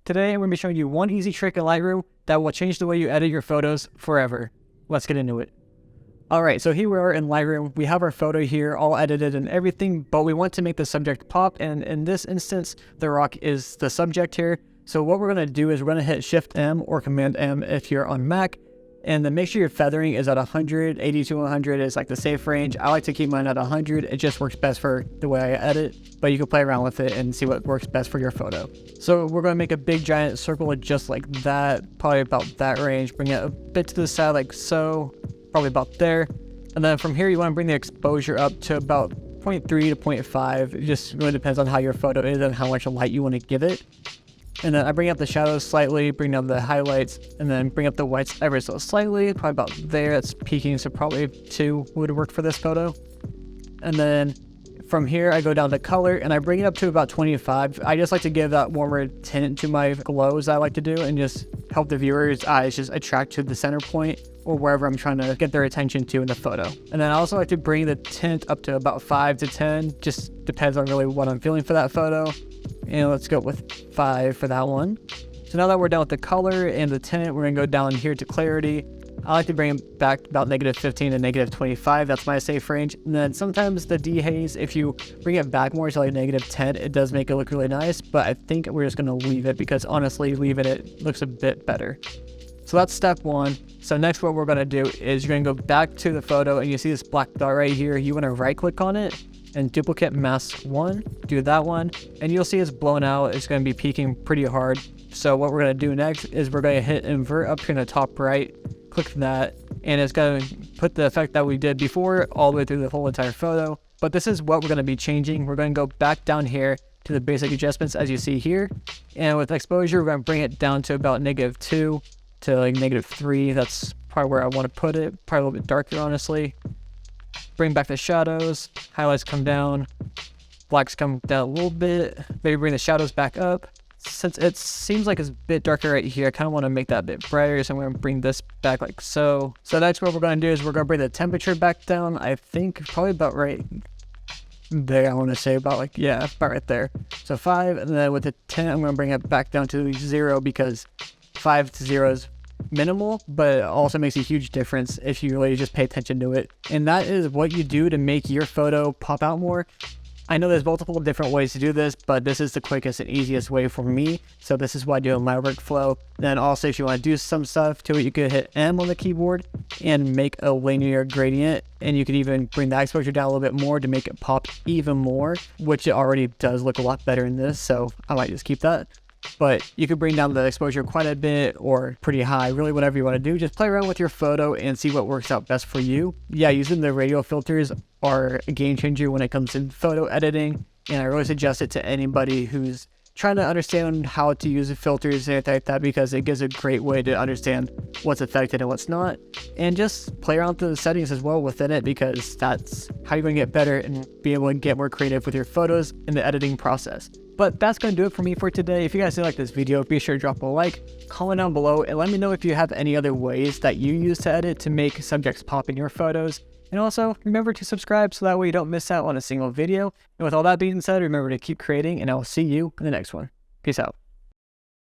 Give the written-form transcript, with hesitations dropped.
Today I'm going to be showing you one easy trick in Lightroom that will change the way you edit your photos forever. Let's get into it. Alright, so here we are in Lightroom. We have our photo here all edited and everything, but we want to make the subject pop, and in this instance, the rock is the subject here. So what we're going to do is we're going to hit Shift M or Command M if you're on Mac, and then make sure your feathering is at 100. 80 to 100 is like the safe range. I like to keep mine at 100. It just works best for the way I edit, but you can play around with it and see what works best for your photo. So we're going to make a big giant circle just like that, probably about that range. Bring it a bit to the side like so, probably about there. And then from here, you want to bring the exposure up to about 0.3 to 0.5. It just really depends on how your photo is and how much light you want to give it. And then I bring up the shadows slightly, bring down the highlights, and then bring up the whites ever so slightly, probably about there. That's peaking, so probably 2 would work for this photo. And then from here, I go down to color, and I bring it up to about 25. I just like to give that warmer tint to my glows I like to do, and just help the viewer's eyes just attract to the center point, or wherever I'm trying to get their attention to in the photo. And then I also like to bring the tint up to about 5 to 10, just depends on really what I'm feeling for that photo. And let's go with 5 for that one. So now that we're done with the color and the tint, we're gonna go down here to clarity. I like to bring it back about -15 to -25. That's my safe range. And then sometimes the dehaze, if you bring it back more to like -10, it does make it look really nice, but I think we're just gonna leave it because honestly, leaving it looks a bit better. So that's step 1. So next what we're gonna do is you're gonna go back to the photo and you see this black dot right here. You wanna right click on it and duplicate mask 1, do that one, and you'll see it's blown out. It's gonna be peaking pretty hard. So what we're gonna do next is we're gonna hit invert up here in the top right, click that, and it's gonna put the effect that we did before all the way through the whole entire photo. But this is what we're gonna be changing. We're gonna go back down here to the basic adjustments as you see here. And with exposure, we're gonna bring it down to about -2 to like -3. That's probably where I wanna put it, probably a little bit darker honestly. Bring back the shadows, highlights come down, blacks come down a little bit, maybe bring the shadows back up. Since it seems like it's a bit darker right here, I kind of want to make that a bit brighter, so I'm going to bring this back like so. So that's what we're going to do is we're going to bring the temperature back down, I think probably about right there. I want to say about like, yeah, about right there. So 5, and then with the 10, I'm going to bring it back down to 0 because 5 to 0 is minimal, but it also makes a huge difference if you really just pay attention to it. And that is what you do to make your photo pop out more. I know there's multiple different ways to do this, but this is the quickest and easiest way for me. So this is what I do in my workflow. Then also, if you want to do some stuff to it, you could hit M on the keyboard and make a linear gradient. And you could even bring the exposure down a little bit more to make it pop even more, which it already does look a lot better in this. So I might just keep that. But you could bring down the exposure quite a bit or pretty high, really whatever you want to do. Just play around with your photo and see what works out best for you. Yeah, using the radial filters are a game changer when it comes to photo editing, and I really suggest it to anybody who's trying to understand how to use the filters and anything like that, because it gives a great way to understand what's affected and what's not, and just play around with the settings as well within it, because that's how you're going to get better and be able to get more creative with your photos in the editing process. But that's going to do it for me for today. If you guys did like this video, be sure to drop a like, comment down below, and let me know if you have any other ways that you use to edit to make subjects pop in your photos. And also, remember to subscribe so that way you don't miss out on a single video. And with all that being said, remember to keep creating, and I will see you in the next one. Peace out.